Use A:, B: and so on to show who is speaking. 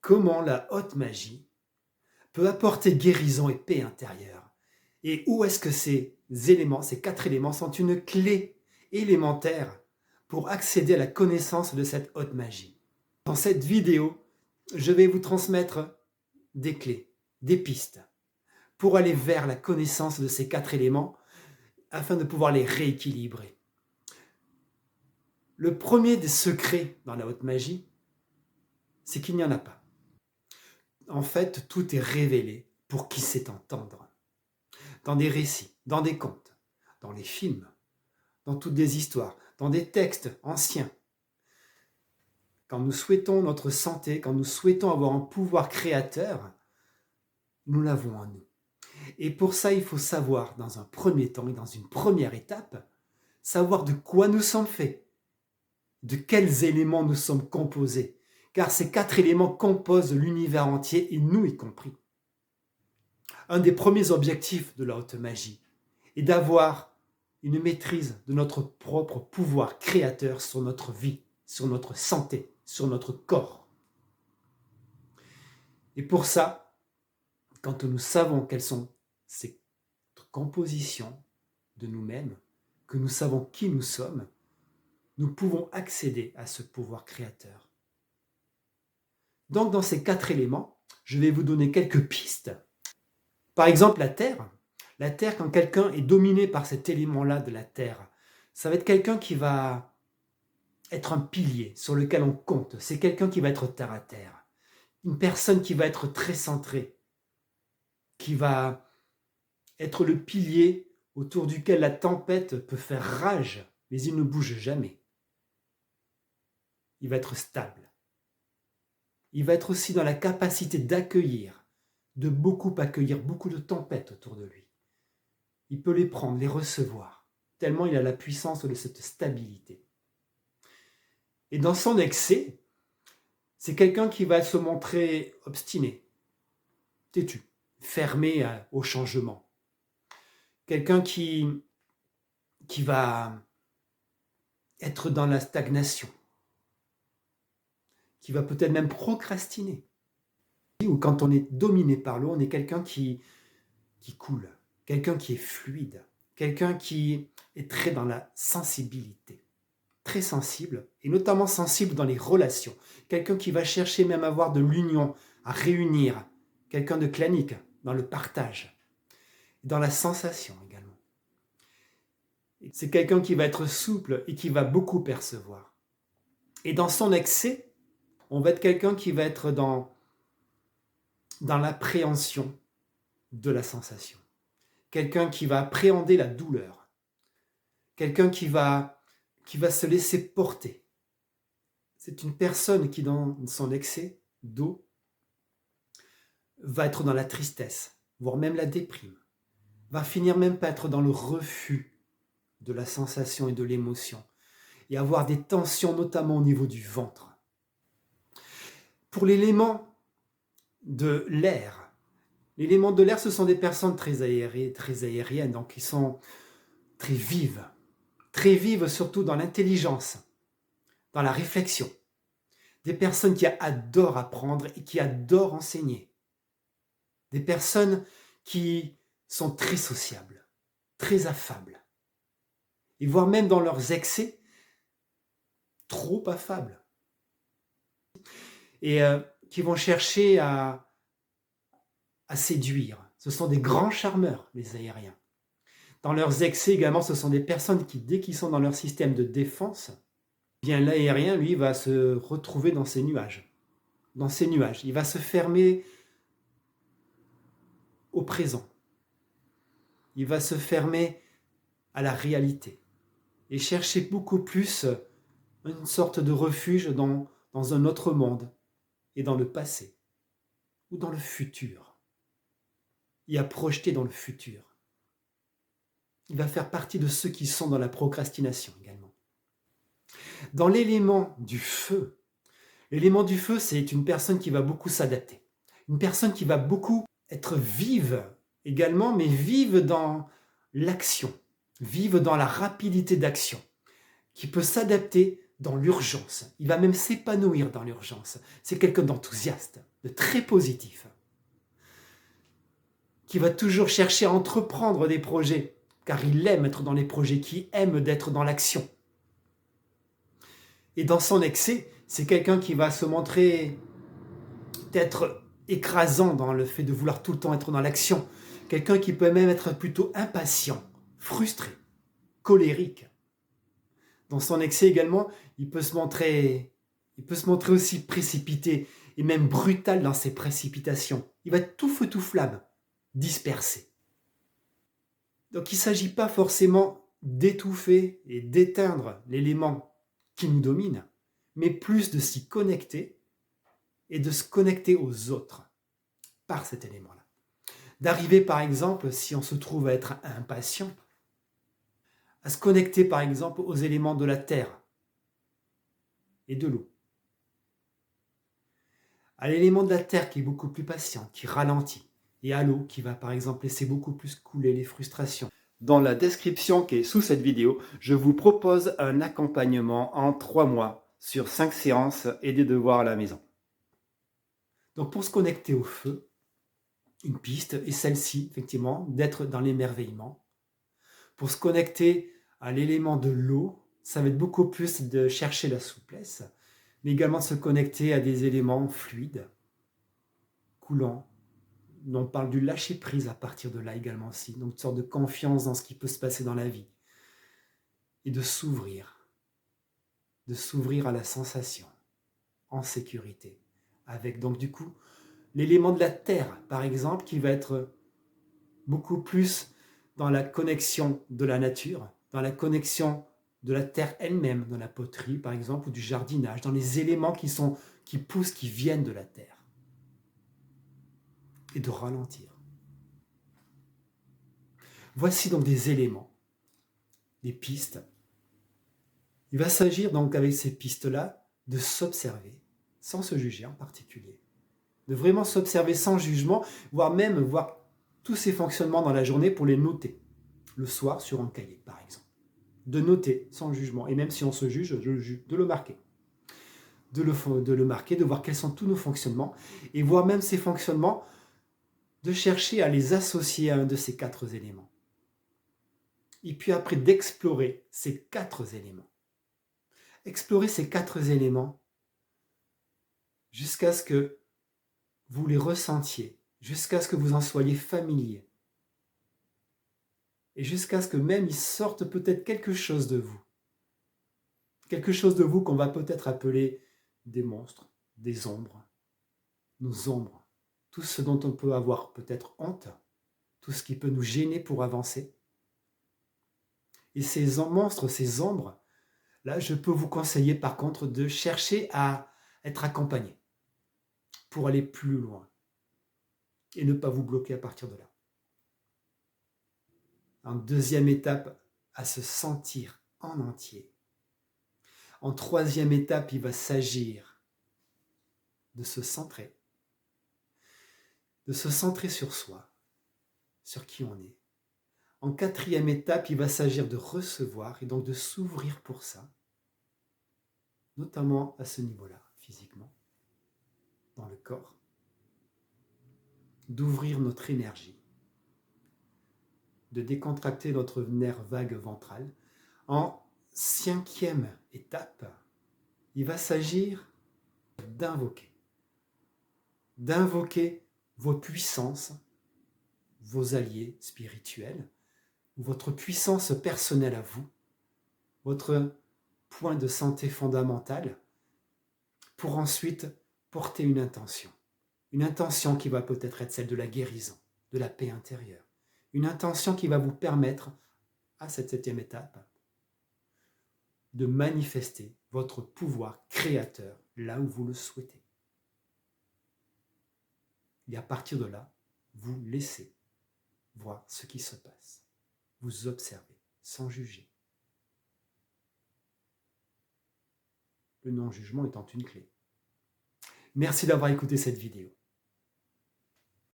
A: comment la haute magie peut apporter guérison et paix intérieure. Et où est-ce que ces éléments, ces 4 éléments sont une clé élémentaire pour accéder à la connaissance de cette haute magie. Dans cette vidéo, je vais vous transmettre des clés, des pistes pour aller vers la connaissance de ces 4 éléments afin de pouvoir les rééquilibrer. Le premier des secrets dans la haute magie, c'est qu'il n'y en a pas. En fait, tout est révélé pour qui sait entendre. Dans des récits, dans des contes, dans les films, dans toutes des histoires, dans des textes anciens. Quand nous souhaitons notre santé, quand nous souhaitons avoir un pouvoir créateur, nous l'avons en nous. Et pour ça, il faut savoir, dans un premier temps et dans une première étape, savoir de quoi nous sommes faits, de quels éléments nous sommes composés, car ces 4 éléments composent l'univers entier, et nous y compris. Un des premiers objectifs de la haute magie est d'avoir une maîtrise de notre propre pouvoir créateur sur notre vie, sur notre santé, sur notre corps. Et pour ça, quand nous savons quelles sont ces compositions de nous-mêmes, que nous savons qui nous sommes, nous pouvons accéder à ce pouvoir créateur. Donc dans ces 4 éléments, je vais vous donner quelques pistes. Par exemple, la terre, quand quelqu'un est dominé par cet élément-là de la terre, ça va être quelqu'un qui va être un pilier sur lequel on compte. C'est quelqu'un qui va être terre à terre. Une personne qui va être très centrée, qui va être le pilier autour duquel la tempête peut faire rage, mais il ne bouge jamais. Il va être stable. Il va être aussi dans la capacité d'accueillir, de beaucoup accueillir beaucoup de tempêtes autour de lui. Il peut les prendre, les recevoir, tellement il a la puissance de cette stabilité. Et dans son excès, c'est quelqu'un qui va se montrer obstiné, têtu, fermé au changement. Quelqu'un qui va être dans la stagnation, qui va peut-être même procrastiner. Ou quand on est dominé par l'eau, on est quelqu'un qui coule, quelqu'un qui est fluide, quelqu'un qui est très dans la sensibilité, très sensible, et notamment sensible dans les relations, quelqu'un qui va chercher même à avoir de l'union, à réunir, quelqu'un de clanique, dans le partage, dans la sensation également. C'est quelqu'un qui va être souple et qui va beaucoup percevoir. Et dans son excès, on va être quelqu'un qui va être dans l'appréhension de la sensation. Quelqu'un qui va appréhender la douleur. Quelqu'un qui va se laisser porter. C'est une personne qui, dans son excès d'eau, va être dans la tristesse, voire même la déprime. Va finir même par être dans le refus de la sensation et de l'émotion. Et avoir des tensions, notamment au niveau du ventre. Pour l'élément de l'air, ce sont des personnes très aériennes, donc qui sont très vives surtout dans l'intelligence, dans la réflexion. Des personnes qui adorent apprendre et qui adorent enseigner. Des personnes qui sont très sociables, très affables. Et voire même dans leurs excès, trop affables. Et qui vont chercher à séduire. Ce sont des grands charmeurs, les aériens. Dans leurs excès également, ce sont des personnes qui, dès qu'ils sont dans leur système de défense, bien l'aérien, lui, va se retrouver dans ses nuages. Il va se fermer au présent. Il va se fermer à la réalité. Et chercher beaucoup plus une sorte de refuge dans un autre monde et dans le passé ou dans le futur. Et à projeter dans le futur. Il va faire partie de ceux qui sont dans la procrastination également. Dans l'élément du feu, c'est une personne qui va beaucoup s'adapter. Une personne qui va beaucoup être vive également, mais vive dans l'action, vive dans la rapidité d'action, qui peut s'adapter dans l'urgence. Il va même s'épanouir dans l'urgence. C'est quelqu'un d'enthousiaste, de très positif, qui va toujours chercher à entreprendre des projets, car il aime être dans les projets, qui aime d'être dans l'action. Et dans son excès, c'est quelqu'un qui va se montrer être écrasant dans le fait de vouloir tout le temps être dans l'action. Quelqu'un qui peut même être plutôt impatient, frustré, colérique. Dans son excès également, il peut se montrer aussi précipité et même brutal dans ses précipitations. Il va être tout feu tout flamme, dispersé. Donc il ne s'agit pas forcément d'étouffer et d'éteindre l'élément qui nous domine, mais plus de s'y connecter et de se connecter aux autres par cet élément-là. D'arriver par exemple, si on se trouve à être impatient, à se connecter par exemple aux éléments de la terre et de l'eau. À l'élément de la terre qui est beaucoup plus patient, qui ralentit, et à l'eau qui va par exemple laisser beaucoup plus couler les frustrations. Dans la description qui est sous cette vidéo, je vous propose un accompagnement en 3 mois sur 5 séances et des devoirs à la maison. Donc pour se connecter au feu, une piste est celle-ci, effectivement, d'être dans l'émerveillement. Pour se connecter à l'élément de l'eau, ça va être beaucoup plus de chercher la souplesse, mais également de se connecter à des éléments fluides, coulants. On parle du lâcher-prise à partir de là également aussi, donc une sorte de confiance dans ce qui peut se passer dans la vie. Et de s'ouvrir à la sensation, en sécurité. Avec donc du coup l'élément de la terre, par exemple, qui va être beaucoup plus dans la connexion de la nature, dans la connexion de la terre elle-même, dans la poterie par exemple, ou du jardinage, dans les éléments qui poussent, qui viennent de la terre. Et de ralentir. Voici donc des éléments, des pistes. Il va s'agir donc avec ces pistes-là de s'observer, sans se juger en particulier. De vraiment s'observer sans jugement, voire même voir tous ces fonctionnements dans la journée pour les noter. Le soir sur un cahier, par exemple. De noter sans jugement. Et même si on se juge, de le marquer. De le marquer, de voir quels sont tous nos fonctionnements. Et voir même ces fonctionnements, de chercher à les associer à un de ces 4 éléments. Et puis après, d'explorer ces 4 éléments. Explorer ces 4 éléments jusqu'à ce que vous les ressentiez, jusqu'à ce que vous en soyez familier. Et jusqu'à ce que même il sorte peut-être quelque chose de vous. Quelque chose de vous qu'on va peut-être appeler des monstres, des ombres, nos ombres. Tout ce dont on peut avoir peut-être honte, tout ce qui peut nous gêner pour avancer. Et ces monstres, ces ombres, là je peux vous conseiller par contre de chercher à être accompagné pour aller plus loin et ne pas vous bloquer à partir de là. En deuxième étape, à se sentir en entier. En troisième étape, il va s'agir de se centrer sur soi, sur qui on est. En quatrième étape, il va s'agir de recevoir et donc de s'ouvrir pour ça, notamment à ce niveau-là, physiquement, dans le corps, d'ouvrir notre énergie, de décontracter notre nerf vague ventral. En cinquième étape, il va s'agir d'invoquer vos puissances, vos alliés spirituels, votre puissance personnelle à vous, votre point de santé fondamental, pour ensuite porter une intention qui va peut-être être celle de la guérison, de la paix intérieure, une intention qui va vous permettre, à cette 7e étape, de manifester votre pouvoir créateur là où vous le souhaitez. Et à partir de là, vous laissez voir ce qui se passe. Vous observez sans juger. Le non-jugement étant une clé. Merci d'avoir écouté cette vidéo.